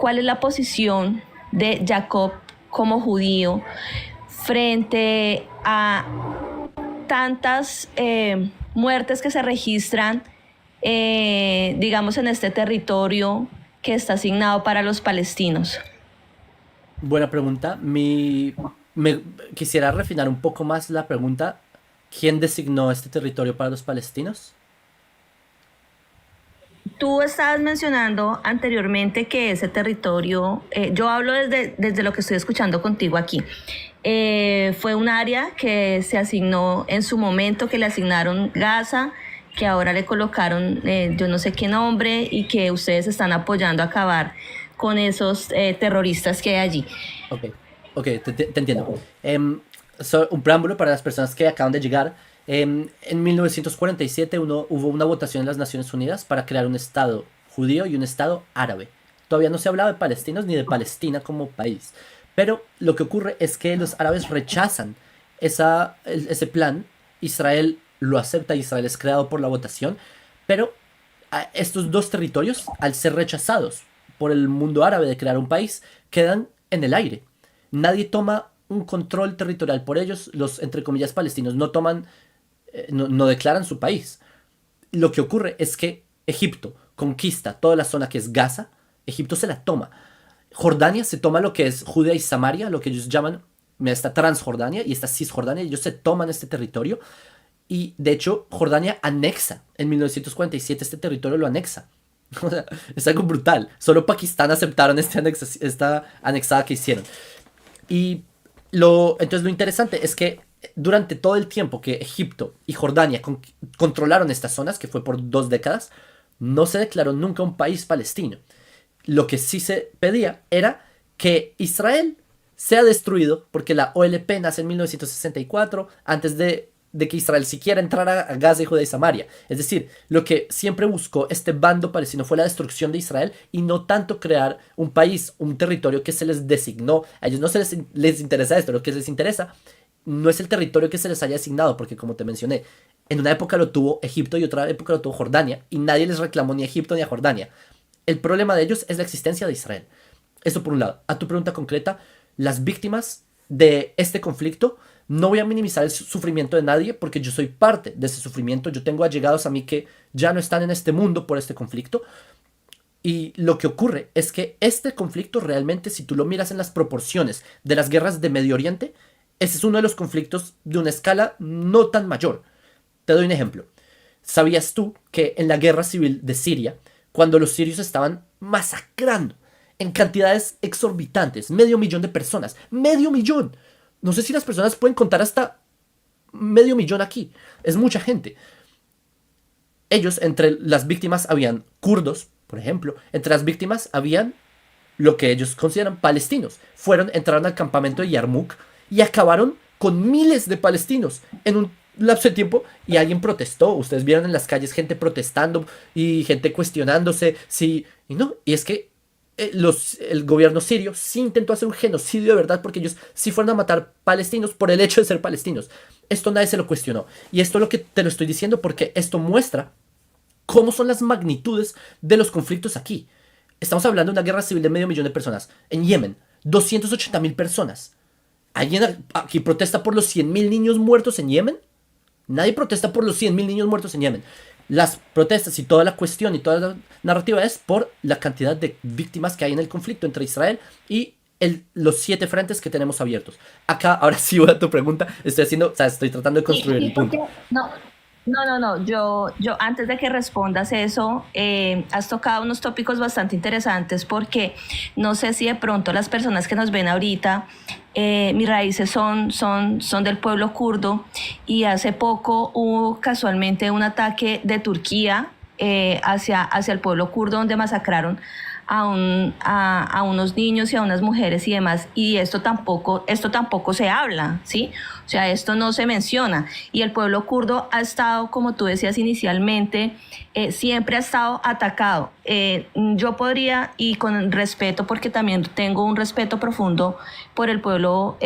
¿cuál es la posición de Jacob como judío frente a tantas muertes que se registran, digamos, en este territorio que está asignado para los palestinos? Buena pregunta. Quisiera refinar un poco más la pregunta. ¿Quién designó este territorio para los palestinos? Tú estabas mencionando anteriormente que ese territorio, yo hablo desde lo que estoy escuchando contigo aquí, fue un área que se asignó en su momento, que le asignaron Gaza, que ahora le colocaron yo no sé qué nombre y que ustedes están apoyando a acabar con esos terroristas que hay allí. Ok, ok, te entiendo. Un preámbulo para las personas que acaban de llegar. En 1947 hubo una votación en las Naciones Unidas para crear un Estado judío y un Estado árabe. Todavía no se hablaba de palestinos ni de Palestina como país. Pero lo que ocurre es que los árabes rechazan ese plan. Israel lo acepta, Israel es creado por la votación. Pero estos dos territorios, al ser rechazados por el mundo árabe de crear un país, quedan en el aire. Nadie toma un control territorial por ellos. Los, entre comillas, palestinos no declaran su país. Lo que ocurre es que Egipto conquista toda la zona que es Gaza. Egipto se la toma. Jordania se toma lo que es Judea y Samaria, lo que ellos llaman esta Transjordania y esta Cisjordania. Ellos se toman este territorio. Y de hecho, Jordania anexa en 1947 este territorio, lo anexa. O sea, es algo brutal. Solo Pakistán aceptaron esta anexada que hicieron. Y entonces lo interesante es que durante todo el tiempo que Egipto y Jordania controlaron estas zonas, que fue por 2 décadas, no se declaró nunca un país palestino. Lo que sí se pedía era que Israel sea destruido, porque la OLP nace en 1964, antes de que Israel siquiera entrara a Gaza y Judea y Samaria. Es decir, lo que siempre buscó este bando palestino fue la destrucción de Israel y no tanto crear un país, un territorio que se les designó. A ellos no les interesa esto, lo que les interesa no es el territorio que se les haya asignado, porque como te mencioné, en una época lo tuvo Egipto y otra época lo tuvo Jordania, y nadie les reclamó ni a Egipto ni a Jordania. El problema de ellos es la existencia de Israel. Eso por un lado. A tu pregunta concreta, las víctimas de este conflicto, no voy a minimizar el sufrimiento de nadie porque yo soy parte de ese sufrimiento. Yo tengo allegados a mí que ya no están en este mundo por este conflicto. Y lo que ocurre es que este conflicto realmente, si tú lo miras en las proporciones de las guerras de Medio Oriente, ese es uno de los conflictos de una escala no tan mayor. Te doy un ejemplo. ¿Sabías tú que en la guerra civil de Siria, cuando los sirios estaban masacrando en cantidades exorbitantes, 500.000 de personas, 500.000? No sé si las personas pueden contar hasta 500.000 aquí. Es mucha gente. Ellos, entre las víctimas habían kurdos, por ejemplo. Entre las víctimas habían lo que ellos consideran palestinos. Entraron al campamento de Yarmouk y acabaron con miles de palestinos en un lapso de tiempo. Y alguien protestó. Ustedes vieron en las calles gente protestando y gente cuestionándose si... Y no, y es que el gobierno sirio sí intentó hacer un genocidio de verdad, porque ellos sí fueron a matar palestinos por el hecho de ser palestinos. Esto nadie se lo cuestionó. Y esto es lo que te lo estoy diciendo porque esto muestra cómo son las magnitudes de los conflictos aquí. Estamos hablando de una guerra civil de 500.000 de personas. En Yemen, 280.000 personas. ¿Alguien aquí protesta por los 100.000 niños muertos en Yemen? Nadie protesta por los 100.000 niños muertos en Yemen. Las protestas y toda la cuestión y toda la narrativa es por la cantidad de víctimas que hay en el conflicto entre Israel y los 7 frentes que tenemos abiertos. Acá, ahora sí voy a tu pregunta. Estoy tratando de construir ¿Y el por punto. qué? No, no. Yo antes de que respondas eso, has tocado unos tópicos bastante interesantes porque no sé si de pronto las personas que nos ven ahorita, mis raíces son del pueblo kurdo y hace poco hubo casualmente un ataque de Turquía hacia el pueblo kurdo donde masacraron a unos niños y a unas mujeres y demás, y esto tampoco se habla, ¿sí? O sea, esto no se menciona, y el pueblo kurdo ha estado, como tú decías inicialmente, siempre ha estado atacado. Yo podría, y con respeto, porque también tengo un respeto profundo por el pueblo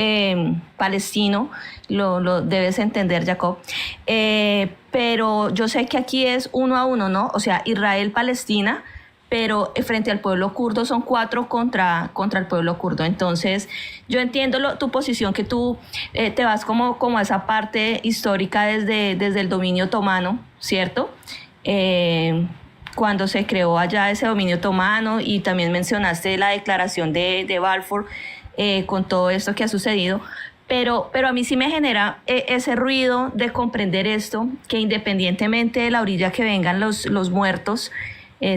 palestino, lo debes entender, Jacob, pero yo sé que aquí es 1-1, ¿no? O sea, Israel-Palestina, pero frente al pueblo kurdo son 4 contra el pueblo kurdo. Entonces, yo entiendo tu posición, que tú te vas como a esa parte histórica desde el dominio otomano, ¿cierto? Cuando se creó allá ese dominio otomano, y también mencionaste la declaración de Balfour, con todo esto que ha sucedido. Pero a mí sí me genera ese ruido de comprender esto, que independientemente de la orilla que vengan los muertos,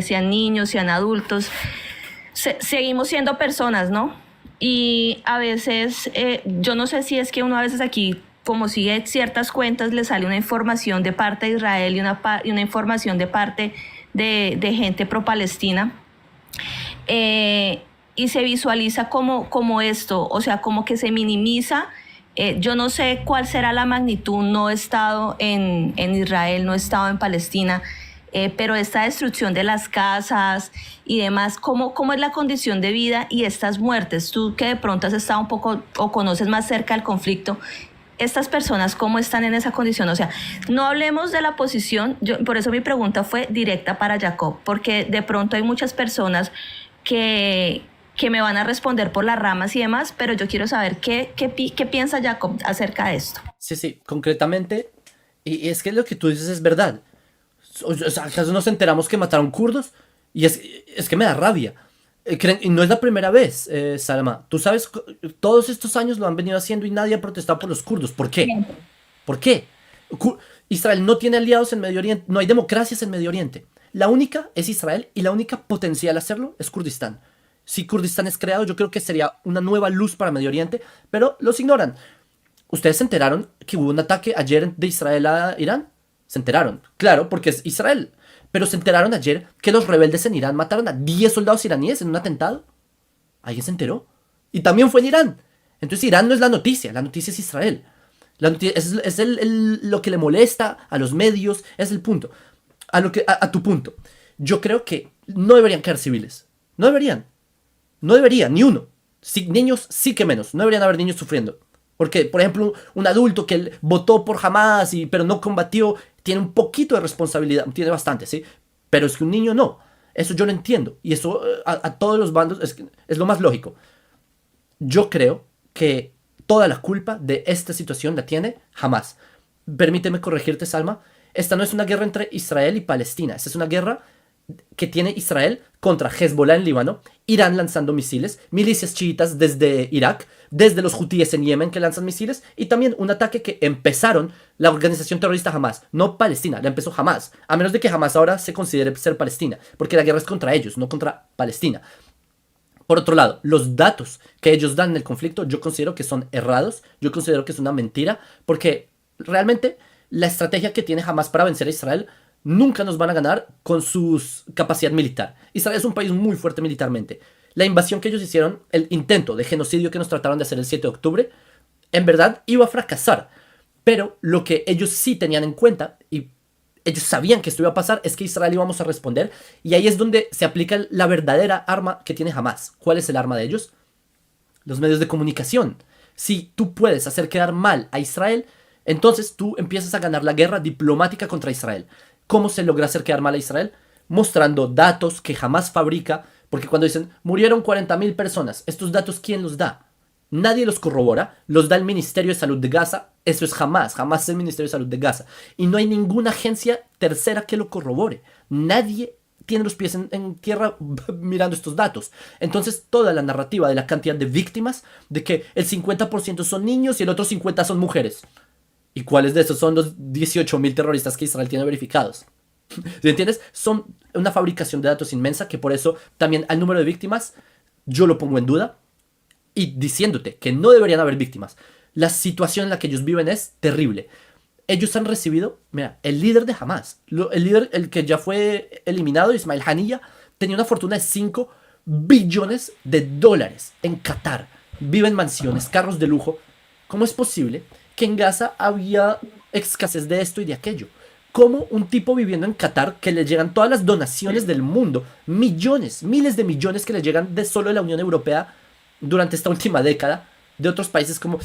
sean niños, sean adultos, seguimos siendo personas, ¿no? Y a veces, yo no sé si es que uno a veces aquí, como sigue ciertas cuentas, le sale una información de parte de Israel y una información de parte de gente pro-palestina, y se visualiza como esto, o sea, como que se minimiza. Yo no sé cuál será la magnitud, no he estado en Israel, no he estado en Palestina, pero esta destrucción de las casas y demás, ¿cómo es la condición de vida y estas muertes? Tú, que de pronto has estado un poco o conoces más cerca el conflicto, estas personas, ¿cómo están en esa condición? O sea, no hablemos de la posición, por eso mi pregunta fue directa para Jacob, porque de pronto hay muchas personas que me van a responder por las ramas y demás, pero yo quiero saber qué piensa Jacob acerca de esto. Sí, concretamente, y es que lo que tú dices es verdad. O sea, ¿acaso nos enteramos que mataron kurdos? Y es que me da rabia. Y no es la primera vez, Salma. Tú sabes, todos estos años lo han venido haciendo y nadie ha protestado por los kurdos. ¿Por qué? ¿Por qué? Israel no tiene aliados en Medio Oriente, no hay democracias en Medio Oriente. La única es Israel, y la única potencial hacerlo es Kurdistán. Si Kurdistán es creado, yo creo que sería una nueva luz para Medio Oriente, pero los ignoran. ¿Ustedes se enteraron que hubo un ataque ayer de Israel a Irán? Se enteraron, claro, porque es Israel. Pero se enteraron ayer que los rebeldes en Irán mataron a 10 soldados iraníes en un atentado. ¿Alguien se enteró? Y también fue en Irán. Entonces Irán no es la noticia es Israel. La noticia es lo que le molesta a los medios, es el punto. A tu punto. Yo creo que no deberían quedar civiles. No deberían. No deberían, ni uno. Niños sí que menos. No deberían haber niños sufriendo. Porque, por ejemplo, un adulto que votó por Hamas pero no combatió, tiene un poquito de responsabilidad. Tiene bastante, ¿sí? Pero es que un niño no. Eso yo lo entiendo. Y eso a todos los bandos es lo más lógico. Yo creo que toda la culpa de esta situación la tiene Hamas. Permíteme corregirte, Salma. Esta no es una guerra entre Israel y Palestina. Esta es una guerra que tiene Israel contra Hezbollah en Líbano, Irán lanzando misiles, milicias chiitas desde Irak, desde los hutíes en Yemen que lanzan misiles, y también un ataque que empezaron la organización terrorista Hamas, no Palestina, la empezó Hamas, a menos de que Hamas ahora se considere ser Palestina, porque la guerra es contra ellos, no contra Palestina. Por otro lado, los datos que ellos dan en el conflicto yo considero que son errados, yo considero que es una mentira, porque realmente la estrategia que tiene Hamas para vencer a Israel nunca nos van a ganar con su capacidad militar. Israel es un país muy fuerte militarmente. La invasión que ellos hicieron, el intento de genocidio que nos trataron de hacer el 7 de octubre, en verdad iba a fracasar. Pero lo que ellos sí tenían en cuenta, y ellos sabían que esto iba a pasar, es que Israel íbamos a responder. Y ahí es donde se aplica la verdadera arma que tiene Hamas. ¿Cuál es el arma de ellos? Los medios de comunicación. Si tú puedes hacer quedar mal a Israel, entonces tú empiezas a ganar la guerra diplomática contra Israel. ¿Cómo se logra hacer quedar mal a Israel? Mostrando datos que Hamas fabrica, porque cuando dicen murieron 40.000 personas, estos datos ¿quién los da? Nadie los corrobora, los da el Ministerio de Salud de Gaza, eso es Hamas es el Ministerio de Salud de Gaza, y no hay ninguna agencia tercera que lo corrobore. Nadie tiene los pies en tierra mirando estos datos. Entonces toda la narrativa de la cantidad de víctimas, de que el 50% son niños y el otro 50% son mujeres. ¿Y cuáles de esos son los 18.000 terroristas que Israel tiene verificados? ¿Sí entiendes? Son una fabricación de datos inmensa, que por eso también al número de víctimas yo lo pongo en duda, y diciéndote que no deberían haber víctimas. La situación en la que ellos viven es terrible. Ellos han recibido, mira, el líder de Hamas, el que ya fue eliminado, Ismail Haniyeh, tenía una fortuna de 5 billones de dólares en Qatar. Vive en mansiones, carros de lujo. ¿Cómo es posible que en Gaza había escasez de esto y de aquello? Como un tipo viviendo en Qatar, que le llegan todas las donaciones del mundo, millones, miles de millones que le llegan de solo de la Unión Europea durante esta última década, de otros países como...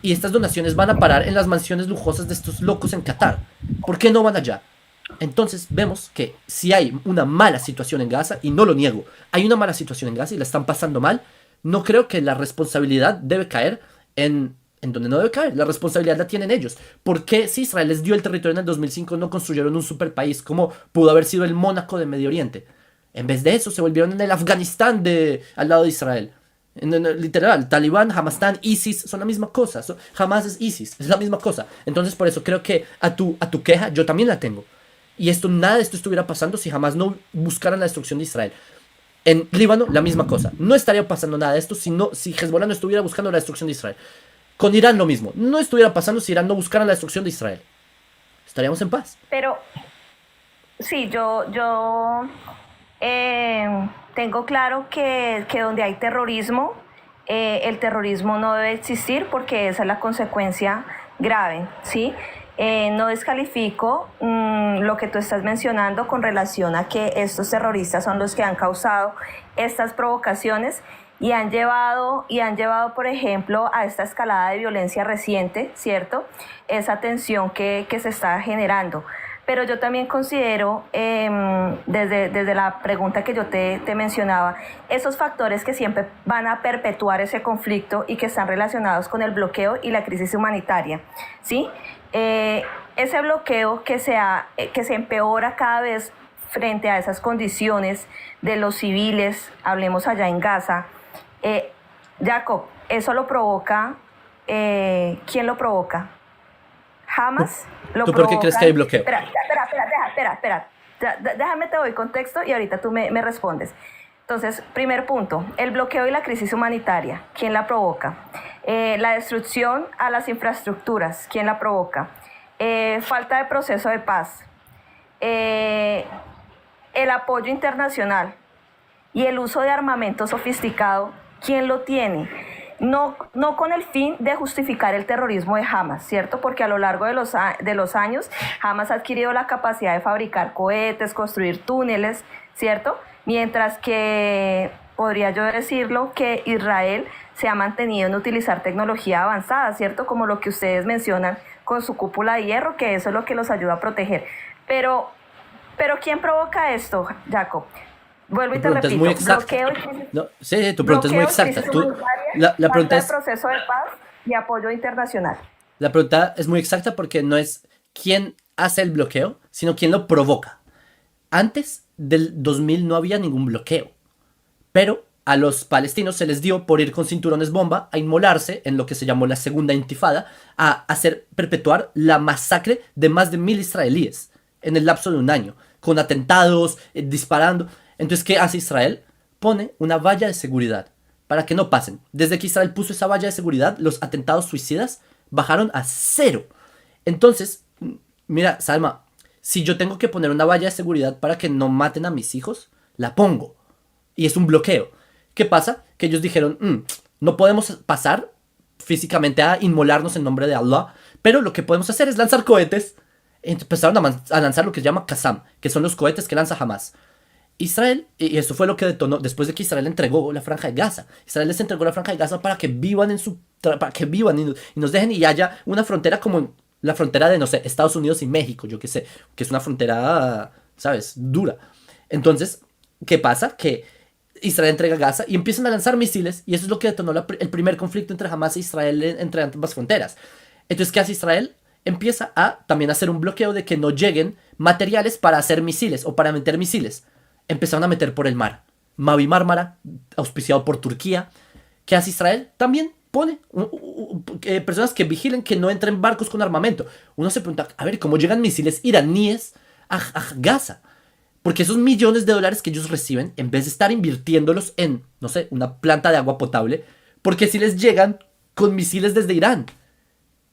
Y estas donaciones van a parar en las mansiones lujosas de estos locos en Qatar. ¿Por qué no van allá? Entonces vemos que si hay una mala situación en Gaza, y no lo niego, hay una mala situación en Gaza y la están pasando mal, no creo que la responsabilidad debe caer en donde no debe caer. La responsabilidad la tienen ellos. ¿Por qué si Israel les dio el territorio en el 2005 no construyeron un super país como pudo haber sido el Mónaco de Medio Oriente? En vez de eso se volvieron en el Afganistán al lado de Israel. Literal, Talibán, Hamastan, ISIS son la misma cosa. Hamas es ISIS, es la misma cosa. Entonces por eso creo que a tu queja yo también la tengo. Y nada de esto estuviera pasando si jamás no buscaran la destrucción de Israel. En Líbano, la misma cosa. No estaría pasando nada de esto si Hezbollah no estuviera buscando la destrucción de Israel. Con Irán lo mismo. No estuviera pasando si Irán no buscara la destrucción de Israel. Estaríamos en paz. Pero sí, yo tengo claro que donde hay terrorismo, el terrorismo no debe existir porque esa es la consecuencia grave, ¿sí? No descalifico lo que tú estás mencionando con relación a que estos terroristas son los que han causado estas provocaciones y han llevado, por ejemplo, a esta escalada de violencia reciente, ¿cierto? Esa tensión que se está generando. Pero yo también considero, desde la pregunta que yo te mencionaba, esos factores que siempre van a perpetuar ese conflicto y que están relacionados con el bloqueo y la crisis humanitaria, ¿sí? Ese bloqueo que se empeora cada vez frente a esas condiciones de los civiles, hablemos allá en Gaza. Jacob, eso lo provoca, ¿quién lo provoca? ¿Hamas? ¿Tú por qué crees que hay bloqueo? Espera. Déjame te doy contexto y ahorita tú me respondes. Entonces, primer punto, el bloqueo y la crisis humanitaria, ¿quién la provoca? La destrucción a las infraestructuras, ¿quién la provoca? Falta de proceso de paz. El apoyo internacional y el uso de armamento sofisticado, ¿quién lo tiene? No con el fin de justificar el terrorismo de Hamas, ¿cierto? Porque a lo largo de los años, Hamas ha adquirido la capacidad de fabricar cohetes, construir túneles, ¿cierto? Mientras que, podría yo decirlo, que Israel se ha mantenido en utilizar tecnología avanzada, ¿cierto? Como lo que ustedes mencionan con su cúpula de hierro, que eso es lo que los ayuda a proteger. Pero ¿quién provoca esto, Jacob? Vuelvo y te repito, es muy exacta. No, sí, tu pregunta es muy exacta. La pregunta es proceso de paz y apoyo internacional. La pregunta es muy exacta porque no es quién hace el bloqueo, sino quién lo provoca. Antes del 2000 no había ningún bloqueo, pero a los palestinos se les dio por ir con cinturones bomba a inmolarse en lo que se llamó la segunda intifada, a hacer perpetuar la masacre de más de 1000 israelíes en el lapso de un año, con atentados, disparando. Entonces, ¿qué hace Israel? Pone una valla de seguridad para que no pasen. Desde que Israel puso esa valla de seguridad, los atentados suicidas bajaron a 0. Entonces, mira, Salma, si yo tengo que poner una valla de seguridad para que no maten a mis hijos, la pongo. Y es un bloqueo. ¿Qué pasa? Que ellos dijeron, no podemos pasar físicamente a inmolarnos en nombre de Allah, pero lo que podemos hacer es lanzar cohetes. Empezaron a lanzar lo que se llama Qassam, que son los cohetes que lanza Hamas. Israel, y eso fue lo que detonó después de que Israel entregó la Franja de Gaza. Israel les entregó la Franja de Gaza para que vivan para que vivan y nos dejen y haya una frontera como la frontera de, no sé, Estados Unidos y México, yo qué sé, que es una frontera, ¿sabes?, dura. Entonces, ¿qué pasa? Que Israel entrega Gaza y empiezan a lanzar misiles y eso es lo que detonó el primer conflicto entre Hamas e Israel entre ambas fronteras. Entonces, ¿qué hace Israel? Empieza a también hacer un bloqueo de que no lleguen materiales para hacer misiles o para meter misiles. Empezaron a meter por el mar. Mavi Mármara, auspiciado por Turquía. ¿Qué hace Israel? También pone personas que vigilen que no entren barcos con armamento. Uno se pregunta, a ver, ¿cómo llegan misiles iraníes a Gaza? Porque esos millones de dólares que ellos reciben, en vez de estar invirtiéndolos en, no sé, una planta de agua potable, porque si les llegan con misiles desde Irán.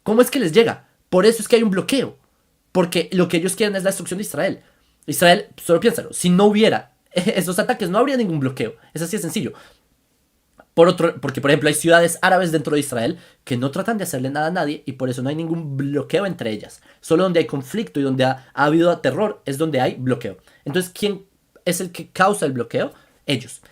¿Cómo es que les llega? Por eso es que hay un bloqueo. Porque lo que ellos quieren es la destrucción de Israel. Israel, solo piénsalo, si no hubiera esos ataques no habría ningún bloqueo. Es así de sencillo. Porque, por ejemplo, hay ciudades árabes dentro de Israel que no tratan de hacerle nada a nadie y por eso no hay ningún bloqueo entre ellas. Solo donde hay conflicto y donde ha habido terror es donde hay bloqueo. Entonces, ¿quién es el que causa el bloqueo? Ellos.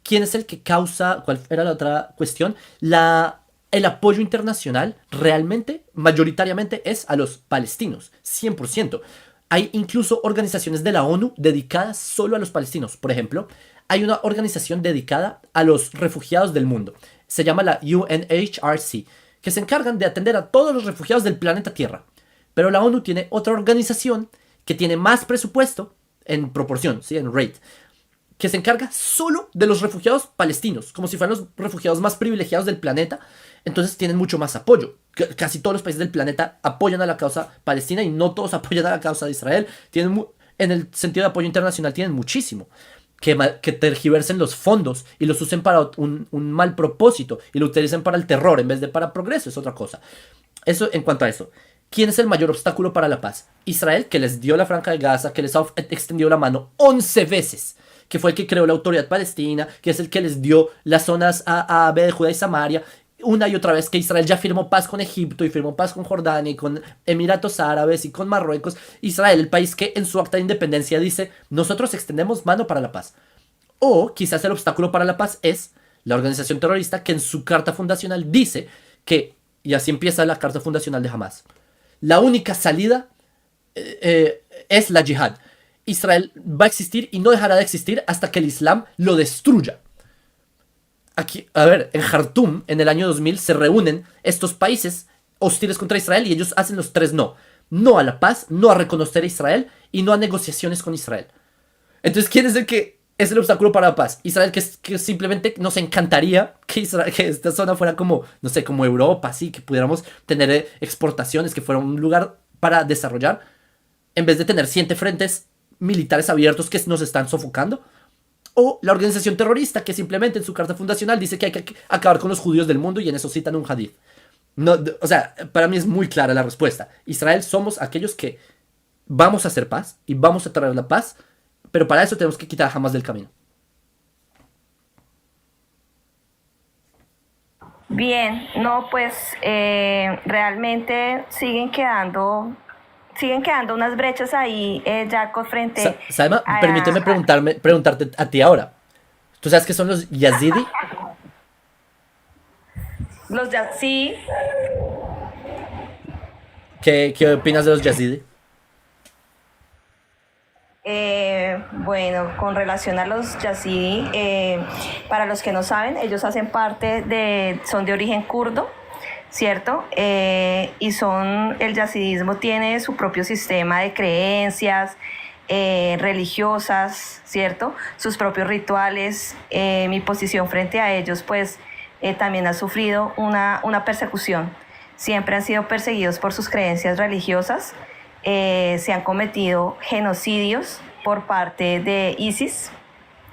¿Quién es el que causa? ¿Cuál era la otra cuestión? El apoyo internacional realmente, mayoritariamente, es a los palestinos. 100%. Hay incluso organizaciones de la ONU dedicadas solo a los palestinos. Por ejemplo, hay una organización dedicada a los refugiados del mundo. Se llama la UNHRC, que se encargan de atender a todos los refugiados del planeta Tierra. Pero la ONU tiene otra organización que tiene más presupuesto en proporción, ¿sí? En rate, que se encarga solo de los refugiados palestinos, como si fueran los refugiados más privilegiados del planeta. Entonces tienen mucho más apoyo. Casi todos los países del planeta apoyan a la causa palestina y no todos apoyan a la causa de Israel. En el sentido de apoyo internacional tienen muchísimo. Que tergiversen los fondos y los usen para un mal propósito y lo utilicen para el terror en vez de para progreso es otra cosa. Eso en cuanto a eso. ¿Quién es el mayor obstáculo para la paz? Israel, que les dio la Franja de Gaza, que les ha extendido la mano 11 veces, que fue el que creó la autoridad palestina, que es el que les dio las zonas A, B de Judá y Samaria, una y otra vez que Israel ya firmó paz con Egipto y firmó paz con Jordania y con Emiratos Árabes y con Marruecos. Israel, el país que en su acta de independencia dice, nosotros extendemos mano para la paz. O quizás el obstáculo para la paz es la organización terrorista que en su carta fundacional dice que, y así empieza la carta fundacional de Hamas, la única salida es la yihad. Israel va a existir y no dejará de existir hasta que el Islam lo destruya. Aquí, a ver, en Jartum, en el año 2000, se reúnen estos países hostiles contra Israel y ellos hacen los tres no. No a la paz, no a reconocer a Israel y no a negociaciones con Israel. Entonces, ¿quién es el que es el obstáculo para la paz? Israel, que simplemente nos encantaría que esta zona fuera como, no sé, como Europa, así, que pudiéramos tener exportaciones, que fuera un lugar para desarrollar, en vez de tener 7 frentes militares abiertos que nos están sofocando. O la organización terrorista que simplemente en su carta fundacional dice que hay que acabar con los judíos del mundo y en eso citan un hadith. No, o sea, para mí es muy clara la respuesta. Israel somos aquellos que vamos a hacer paz y vamos a traer la paz, pero para eso tenemos que quitar a Hamas del camino. Bien, no, pues realmente siguen quedando unas brechas ahí, Jacob, frente Salma, permíteme a preguntarte a ti ahora. ¿Tú sabes qué son los Yazidi? los de sí. ¿Qué opinas de los Yazidi? Bueno, con relación a los yazidi, para los que no saben, ellos hacen son de origen kurdo, ¿cierto? El yazidismo tiene su propio sistema de creencias religiosas, ¿cierto? Sus propios rituales. Mi posición frente a ellos, pues, también ha sufrido una persecución. Siempre han sido perseguidos por sus creencias religiosas. Se han cometido genocidios por parte de ISIS.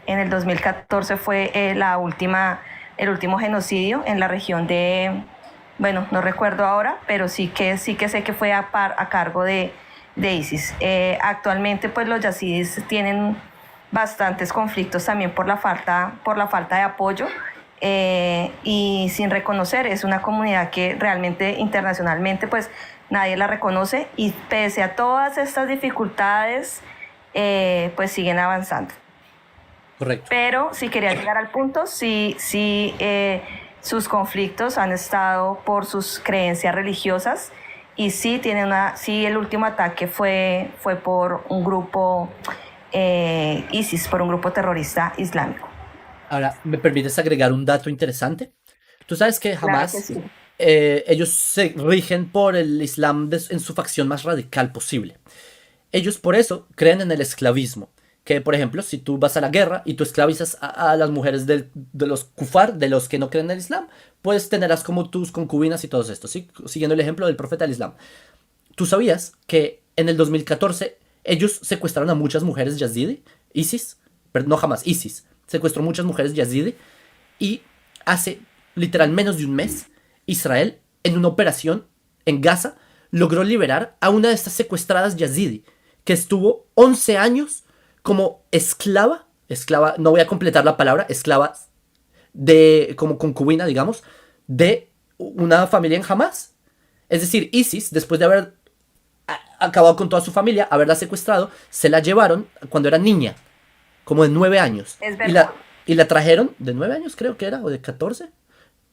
En el 2014 fue el último genocidio en la región bueno, no recuerdo ahora, pero sí que sé que fue a cargo de ISIS. Actualmente, pues los yazidis tienen bastantes conflictos también por la falta de apoyo. Y sin reconocer, es una comunidad que realmente internacionalmente pues nadie la reconoce y pese a todas estas dificultades pues siguen avanzando. Correcto. Pero si quería llegar al punto, sí, sus conflictos han estado por sus creencias religiosas y sí el último ataque fue por un grupo ISIS, por un grupo terrorista islámico. Ahora, ¿me permites agregar un dato interesante? Tú sabes que Claro que Hamas, sí. ellos se rigen por el Islam en su facción más radical posible. Ellos por eso creen en el esclavismo. Que, por ejemplo, si tú vas a la guerra y tú esclavizas a las mujeres de los kufar, de los que no creen en el Islam, puedes tenerlas como tus concubinas y todo esto, ¿sí? Siguiendo el ejemplo del profeta del Islam. ¿Tú sabías que en el 2014 ellos secuestraron a muchas mujeres yazidi? ISIS, pero no Hamas, ISIS. Secuestró muchas mujeres yazidi y hace literal menos de un mes Israel en una operación en Gaza logró liberar a una de estas secuestradas yazidi que estuvo 11 años como esclava, no voy a completar la palabra, esclava como concubina, digamos, de una familia en Hamas. Es decir, ISIS, después de haber acabado con toda su familia, haberla secuestrado, se la llevaron cuando era niña, como de 9 años. Es verdad. Y la trajeron, de 9 años creo que era, o de 14.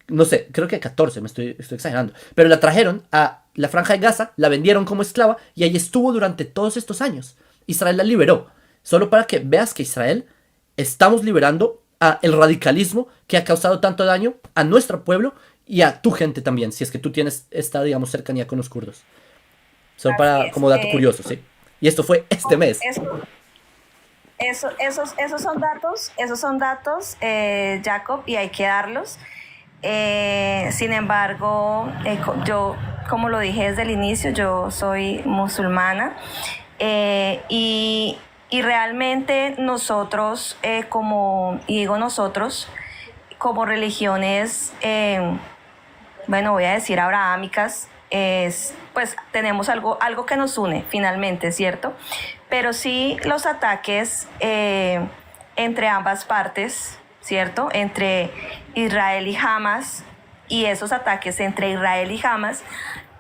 No sé, creo que 14, estoy exagerando. Pero la trajeron a la Franja de Gaza, la vendieron como esclava y ahí estuvo durante todos estos años. Israel la liberó. Solo para que veas que Israel estamos liberando a el radicalismo que ha causado tanto daño a nuestro pueblo y a tu gente también, si es que tú tienes esta, digamos, cercanía con los kurdos. Solo Así para, es. como dato curioso, ¿sí? Y esto fue este mes. Esos son datos, Jacob, y hay que darlos. Sin embargo, yo, como lo dije desde el inicio, yo soy musulmana, y realmente nosotros, y digo nosotros, como religiones, bueno, voy a decir abrahámicas, pues tenemos algo que nos une finalmente, ¿cierto? Pero sí los ataques entre ambas partes, ¿cierto? Entre Israel y Hamas, y esos ataques entre Israel y Hamas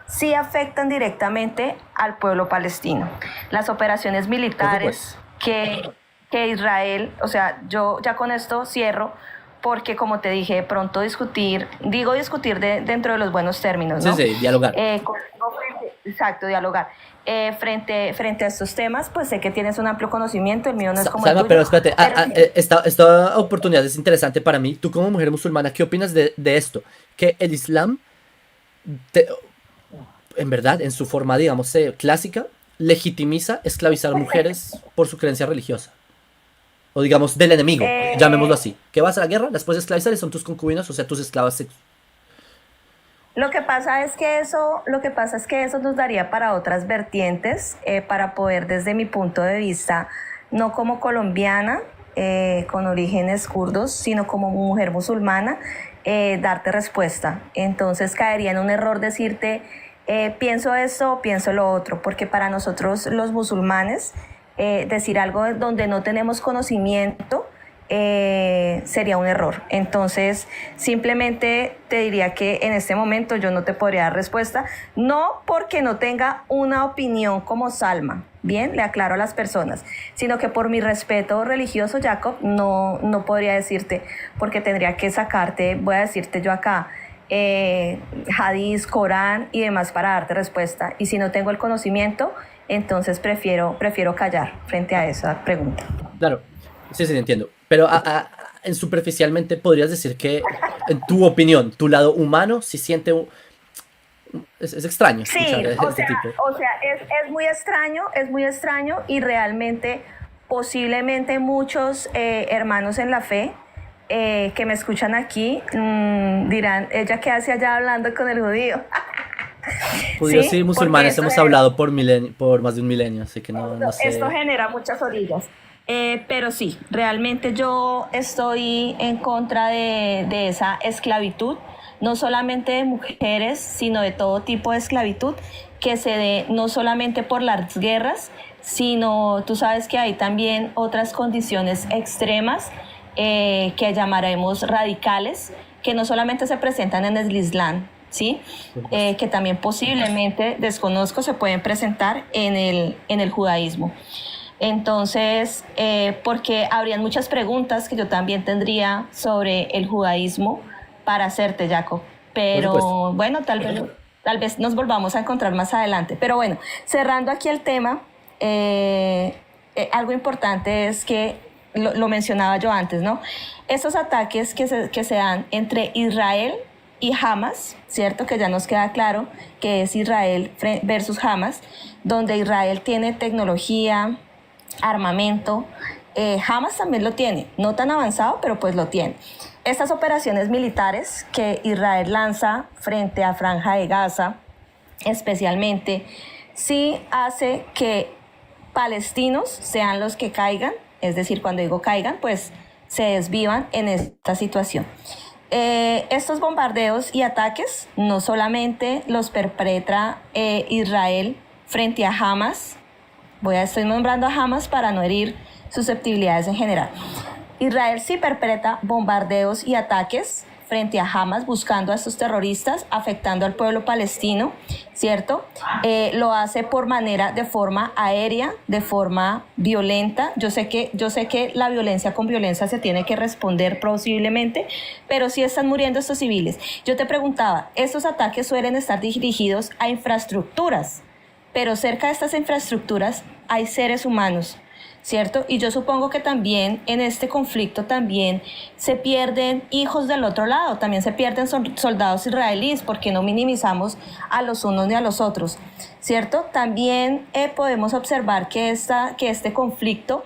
sí afectan directamente al pueblo palestino. Las operaciones militares que Israel, o sea, yo ya con esto cierro, porque como te dije, de pronto discutir dentro de los buenos términos, ¿no? Sí, dialogar. Exacto, dialogar. Frente a estos temas, pues sé que tienes un amplio conocimiento, el mío no es como Salma, el tuyo. pero espérate, Pero esta oportunidad es interesante para mí. Tú como mujer musulmana, ¿qué opinas de esto? Que el Islam, en verdad, en su forma, digamos, clásica, legitimiza esclavizar mujeres por su creencia religiosa. O digamos, del enemigo, llamémoslo así. Que vas a la guerra, las puedes esclavizar y son tus concubinas, o sea, tus esclavas sexuales. Lo que pasa es que eso nos daría para otras vertientes, para poder, desde mi punto de vista, no como colombiana, con orígenes kurdos, sino como mujer musulmana, darte respuesta. Entonces caería en un error decirte, pienso esto, pienso lo otro, porque para nosotros los musulmanes, decir algo donde no tenemos conocimiento, sería un error. Entonces, simplemente te diría que en este momento yo no te podría dar respuesta, no porque no tenga una opinión como Salma, bien, le aclaro a las personas, sino que por mi respeto religioso, Jacob, no podría decirte, porque tendría que sacarte, voy a decirte yo acá, hadís, Corán y demás para darte respuesta. Y si no tengo el conocimiento, entonces prefiero callar frente a esa pregunta. Claro, sí, entiendo. Pero en superficialmente podrías decir que, en tu opinión, tu lado humano sí siente... Es extraño Sí, escuchar este tipo. es muy extraño y realmente posiblemente muchos hermanos en la fe que me escuchan aquí dirán, ¿ella qué hace allá hablando con el judío? Judíos Sí, y porque musulmanes hemos hablado por más de un milenio, así que no sé. esto genera muchas orillas. Pero sí, realmente yo estoy en contra de esa esclavitud, no solamente de mujeres, sino de todo tipo de esclavitud que se dé no solamente por las guerras, sino tú sabes que hay también otras condiciones extremas que llamaremos radicales, que no solamente se presentan en el Islam, ¿sí? Que también posiblemente, desconozco, se pueden presentar en el judaísmo. Entonces, porque habrían muchas preguntas que yo también tendría sobre el judaísmo para hacerte, Jacob. Pero bueno, tal vez nos volvamos a encontrar más adelante. Pero bueno, cerrando aquí el tema, algo importante es que, lo mencionaba yo antes, ¿no? Estos ataques que se dan entre Israel y Hamas, ¿cierto? Que ya nos queda claro que es Israel versus Hamas, donde Israel tiene tecnología, armamento, Hamas también lo tiene, no tan avanzado, pero pues lo tiene. Estas operaciones militares que Israel lanza frente a Franja de Gaza, especialmente, sí hace que palestinos sean los que caigan, es decir, cuando digo caigan, pues se desvivan en esta situación. Estos bombardeos y ataques no solamente los perpetra Israel frente a Hamas, estoy nombrando a Hamas para no herir susceptibilidades en general. Israel sí perpetra bombardeos y ataques frente a Hamas, buscando a estos terroristas, afectando al pueblo palestino, ¿cierto? Lo hace de forma aérea, de forma violenta. Yo sé que la violencia con violencia se tiene que responder posiblemente, pero sí están muriendo estos civiles. Yo te preguntaba, estos ataques suelen estar dirigidos a infraestructuras, pero cerca de estas infraestructuras hay seres humanos, ¿cierto? Y yo supongo que también en este conflicto también se pierden hijos del otro lado, también se pierden soldados israelíes, porque no minimizamos a los unos ni a los otros, ¿cierto? También podemos observar que este conflicto,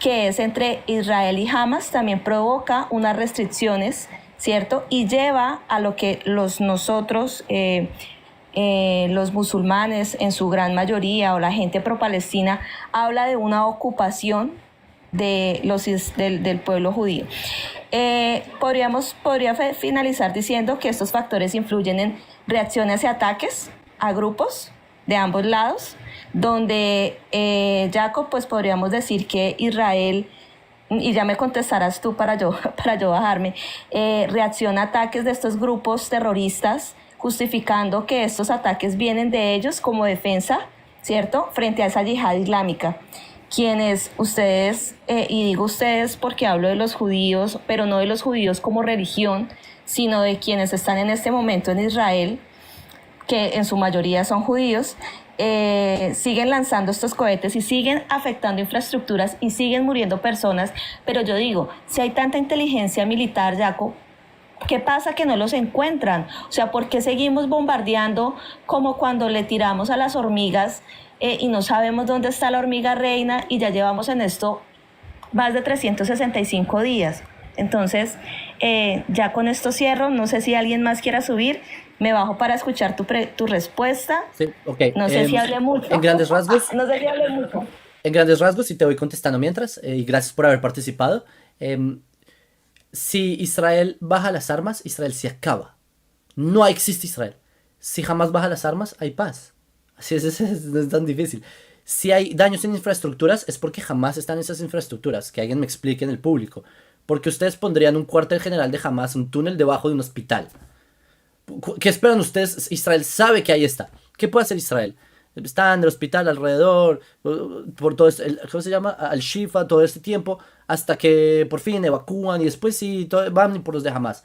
que es entre Israel y Hamas, también provoca unas restricciones, ¿cierto? Y lleva a lo que los musulmanes en su gran mayoría, o la gente pro-palestina, habla de una ocupación del pueblo judío. Podría finalizar diciendo que estos factores influyen en reacciones y ataques a grupos de ambos lados, donde, Jacob, pues podríamos decir que Israel, y ya me contestarás tú para yo bajarme, reacciona a ataques de estos grupos terroristas, justificando que estos ataques vienen de ellos como defensa, ¿cierto?, frente a esa yihad islámica. Quienes ustedes, y digo ustedes porque hablo de los judíos, pero no de los judíos como religión, sino de quienes están en este momento en Israel, que en su mayoría son judíos, siguen lanzando estos cohetes y siguen afectando infraestructuras y siguen muriendo personas. Pero yo digo, si hay tanta inteligencia militar, Jaco, ¿qué pasa que no los encuentran? O sea, ¿por qué seguimos bombardeando como cuando le tiramos a las hormigas y no sabemos dónde está la hormiga reina, y ya llevamos en esto más de 365 días? Entonces, ya con esto cierro. No sé si alguien más quiera subir. Me bajo para escuchar tu respuesta. Sí, ok. No sé si hablé mucho. En grandes rasgos. No sé si hablé mucho. En grandes rasgos, y te voy contestando mientras, y gracias por haber participado. Si Israel baja las armas, Israel se acaba. No existe Israel. Si jamás baja las armas, hay paz. Así es, no es tan difícil. Si hay daños en infraestructuras, es porque jamás están esas infraestructuras. Que alguien me explique en el público. Porque ustedes pondrían un cuartel general de Hamas, un túnel debajo de un hospital. ¿Qué esperan ustedes? Israel sabe que ahí está. ¿Qué puede hacer Israel? Está en el hospital alrededor, por todo este, ¿cómo se llama? Al-Shifa, todo este tiempo, hasta que por fin evacúan y después sí van por los de Hamas.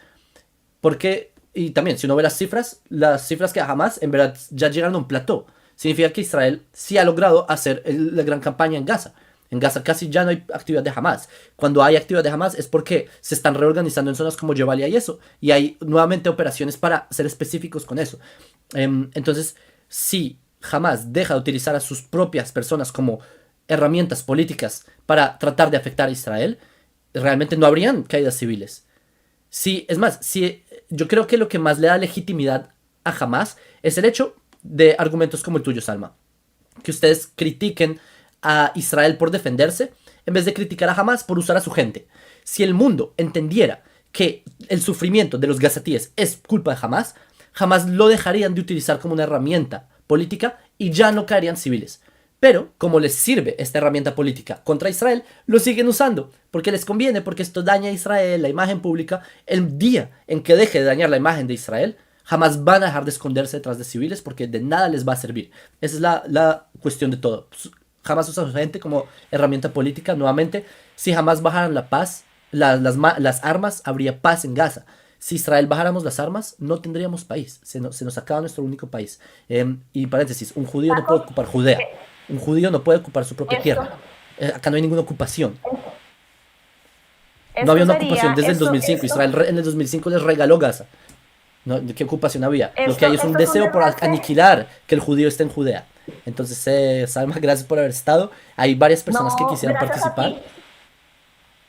Porque, y también, si uno ve las cifras que a Hamas en verdad ya llegaron a un plató. Significa que Israel sí ha logrado hacer la gran campaña en Gaza. En Gaza casi ya no hay actividad de Hamas. Cuando hay actividad de Hamas es porque se están reorganizando en zonas como Jabalia y eso. Y hay nuevamente operaciones para ser específicos con eso. Entonces, si Hamas deja de utilizar a sus propias personas como herramientas políticas para tratar de afectar a Israel, realmente no habrían caídas civiles. Sí, es más, yo creo que lo que más le da legitimidad a Hamas es el hecho de argumentos como el tuyo, Salma. Que ustedes critiquen a Israel por defenderse en vez de criticar a Hamas por usar a su gente. Si el mundo entendiera que el sufrimiento de los gazatíes es culpa de Hamas, jamás lo dejarían de utilizar como una herramienta política y ya no caerían civiles. Pero, como les sirve esta herramienta política contra Israel, lo siguen usando, porque les conviene, porque esto daña a Israel, la imagen pública. El día en que deje de dañar la imagen de Israel, jamás van a dejar de esconderse detrás de civiles, porque de nada les va a servir. Esa es la cuestión de todo. Jamás usa a su gente como herramienta política. Nuevamente, si jamás bajaran la paz, las armas, habría paz en Gaza. Si Israel bajáramos las armas, no tendríamos país. Se nos acaba nuestro único país. Y paréntesis, un judío no puede ocupar Judea. Un judío no puede ocupar su propia tierra. Acá no hay ninguna ocupación. No había una ocupación desde el 2005. Israel en el 2005 les regaló Gaza. No, ¿qué ocupación había? Lo que hay es un deseo por aniquilar que el judío esté en Judea. Entonces, Salma, gracias por haber estado. Hay varias personas que quisieran participar.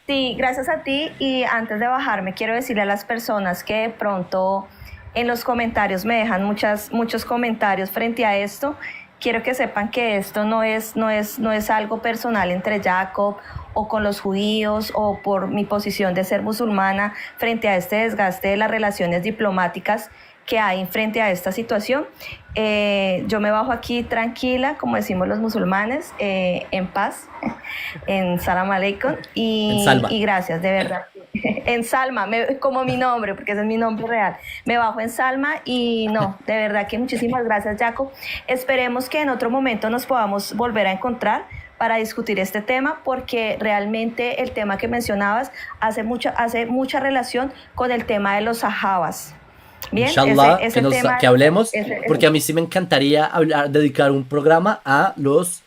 Sí, gracias a ti. Y antes de bajarme, quiero decirle a las personas que de pronto en los comentarios me dejan muchos comentarios frente a esto. Quiero que sepan que esto no es algo personal entre Jacob o con los judíos o por mi posición de ser musulmana frente a este desgaste de las relaciones diplomáticas que hay frente a esta situación. Yo me bajo aquí tranquila, como decimos los musulmanes, en paz, en Salam Aleikum, y gracias, de verdad. En Salma, como mi nombre, porque ese es mi nombre real. Me bajo en Salma y no, de verdad que muchísimas gracias, Jaco. Esperemos que en otro momento nos podamos volver a encontrar para discutir este tema, porque realmente el tema que mencionabas hace mucha relación con el tema de los sahabas. Bien, Inshallah, que hablemos, porque a mí sí me encantaría dedicar un programa a los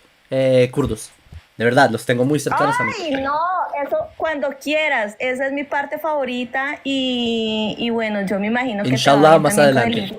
kurdos. De verdad, los tengo muy cercanos a mí. Ay, no, eso cuando quieras. Esa es mi parte favorita y bueno, yo me imagino que Inshallah, más adelante.